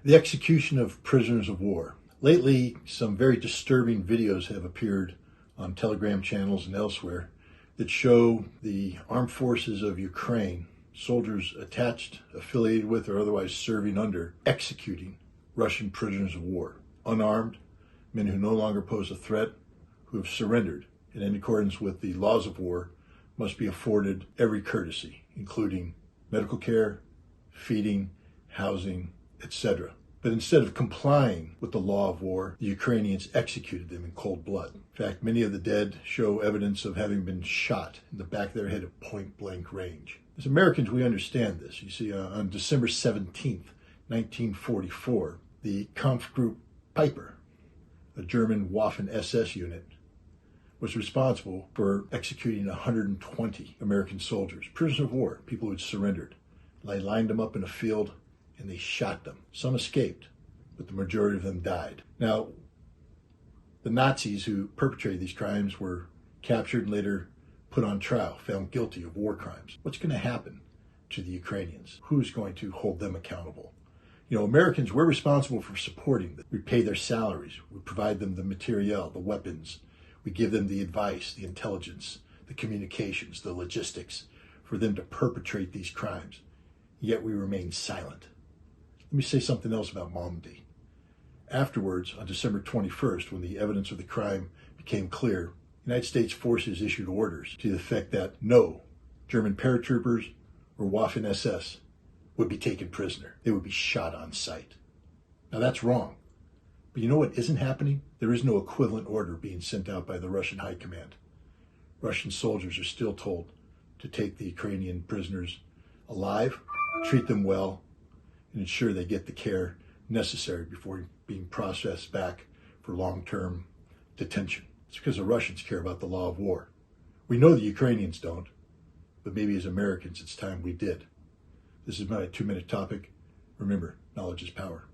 The execution of prisoners of war. Lately, some very disturbing videos have appeared on Telegram channels and elsewhere that show the armed forces of Ukraine, soldiers attached, affiliated with, or otherwise serving under, executing Russian prisoners of war. Unarmed, men who no longer pose a threat, who have surrendered, and in accordance with the laws of war, must be afforded every courtesy, including medical care, feeding, housing, etc. But instead of complying with the law of war, the Ukrainians executed them in cold blood. In fact, many of the dead show evidence of having been shot in the back of their head at point-blank range. As Americans, we understand this. You see, on December 17th, 1944, the Kampfgruppe Piper, a German Waffen-SS unit, was responsible for executing 120 American soldiers, prisoners of war, people who had surrendered. They lined them up in a field and they shot them. Some escaped, but the majority of them died. Now, the Nazis who perpetrated these crimes were captured and later put on trial, found guilty of war crimes. What's going to happen to the Ukrainians? Who's going to hold them accountable? You know, Americans, we're responsible for supporting them. We pay their salaries. We provide them the materiel, the weapons. We give them the advice, the intelligence, the communications, the logistics for them to perpetrate these crimes. Yet we remain silent. Let me say something else about Malmedy. Afterwards, on December 21st, when the evidence of the crime became clear, United States forces issued orders to the effect that no German paratroopers or Waffen-SS would be taken prisoner. They would be shot on sight. Now that's wrong. But you know what isn't happening? There is no equivalent order being sent out by the Russian High Command. Russian soldiers are still told to take the Ukrainian prisoners alive, treat them well, and ensure they get the care necessary before being processed back for long-term detention. It's because the Russians care about the law of war. We know the Ukrainians don't, but maybe as Americans it's time we did. This is my 2-minute topic. Remember, knowledge is power.